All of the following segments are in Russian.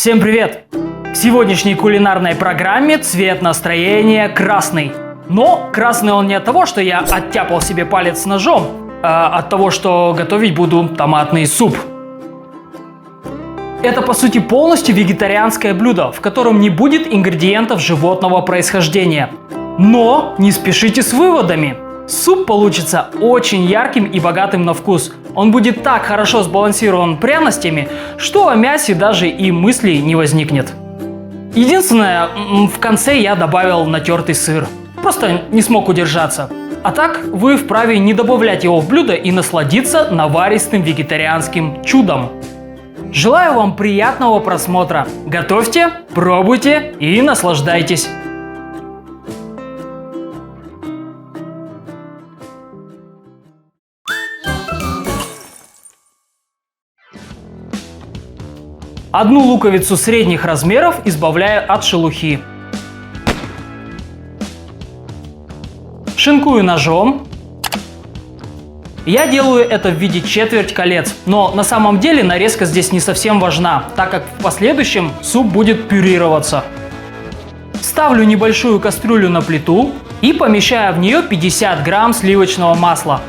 Всем привет! В сегодняшней кулинарной программе цвет настроения красный. Но красный он не от того, что я оттяпал себе палец ножом, а от того, что готовить буду томатный суп. Это по сути полностью вегетарианское блюдо, в котором не будет ингредиентов животного происхождения. Но не спешите с выводами. Суп получится очень ярким и богатым на вкус. Он будет так хорошо сбалансирован пряностями, что о мясе даже и мыслей не возникнет. Единственное, в конце я добавил натертый сыр. Просто не смог удержаться. А так, вы вправе не добавлять его в блюдо и насладиться наваристым вегетарианским чудом. Желаю вам приятного просмотра. Готовьте, пробуйте и наслаждайтесь. Одну луковицу средних размеров избавляю от шелухи. Шинкую ножом. Я делаю это в виде четверть колец, но на самом деле нарезка здесь не совсем важна, так как в последующем суп будет пюрироваться. Ставлю небольшую кастрюлю на плиту и помещаю в нее 50 грамм сливочного масла.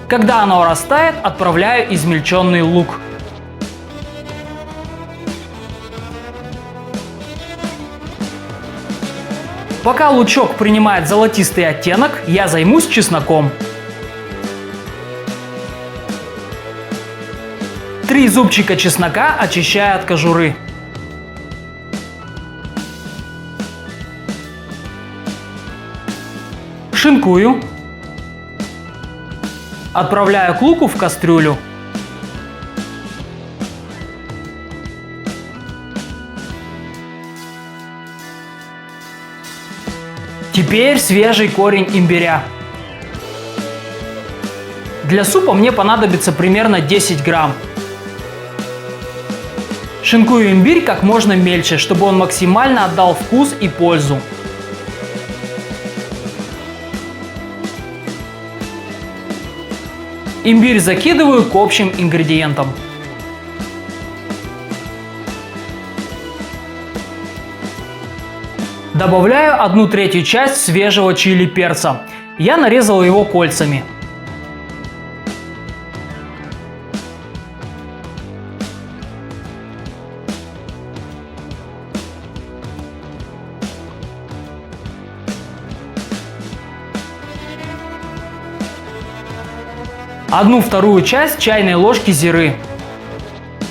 Когда оно растает, отправляю измельченный лук. Пока лучок принимает золотистый оттенок, я займусь чесноком. 3 зубчика чеснока очищаю от кожуры. Шинкую. Отправляю к луку в кастрюлю. Теперь свежий корень имбиря. Для супа мне понадобится примерно 10 грамм. Шинкую имбирь как можно мельче, чтобы он максимально отдал вкус и пользу. Имбирь закидываю к общим ингредиентам. Добавляю 1/3 часть свежего чили перца. Я нарезал его кольцами. Одну вторую часть чайной ложки зиры.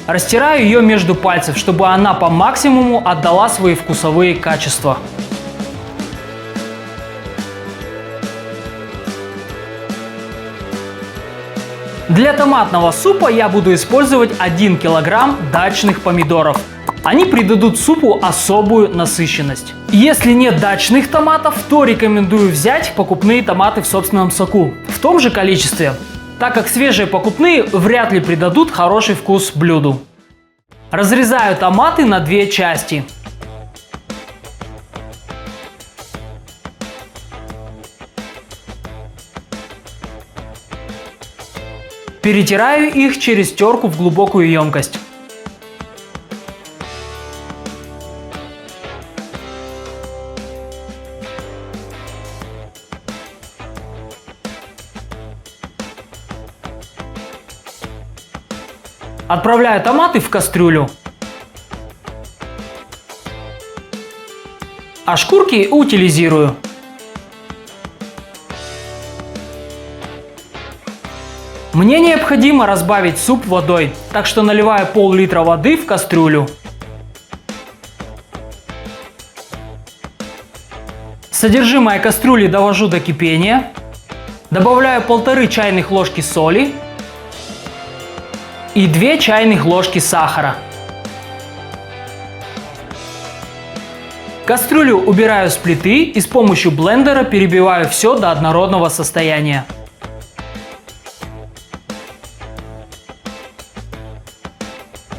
Растираю ее между пальцев, чтобы она по максимуму отдала свои вкусовые качества. Для томатного супа я буду использовать 1 килограмм дачных помидоров. Они придадут супу особую насыщенность. Если нет дачных томатов, то рекомендую взять покупные томаты в собственном соку в том же количестве, так как свежие покупные вряд ли придадут хороший вкус блюду. Разрезаю томаты на 2 части. Перетираю их через терку в глубокую емкость. Отправляю томаты в кастрюлю. А шкурки утилизирую. Мне необходимо разбавить суп водой, так что наливаю пол-литра воды в кастрюлю. Содержимое кастрюли довожу до кипения. Добавляю 1,5 чайных ложки соли и 2 чайных ложки сахара. Кастрюлю убираю с плиты и с помощью блендера перебиваю все до однородного состояния.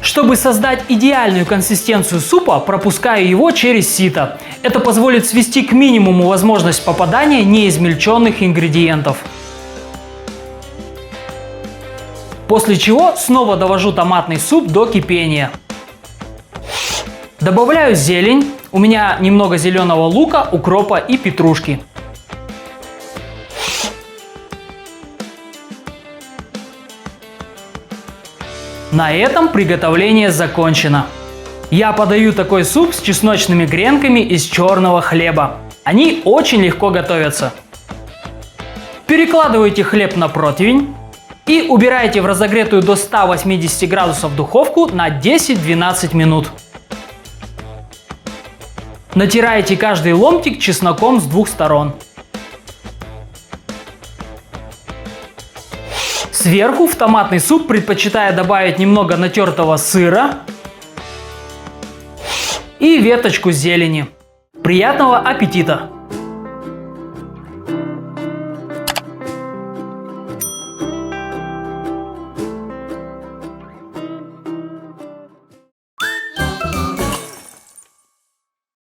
Чтобы создать идеальную консистенцию супа, пропускаю его через сито. Это позволит свести к минимуму возможность попадания неизмельченных ингредиентов. После чего снова довожу томатный суп до кипения. Добавляю зелень. У меня немного зеленого лука, укропа и петрушки. На этом приготовление закончено. Я подаю такой суп с чесночными гренками из черного хлеба. Они очень легко готовятся. Перекладывайте хлеб на противень и убираете в разогретую до 180 градусов духовку на 10-12 минут. Натираете каждый ломтик чесноком с двух сторон. Сверху в томатный суп предпочитаю добавить немного натертого сыра и веточку зелени. Приятного аппетита!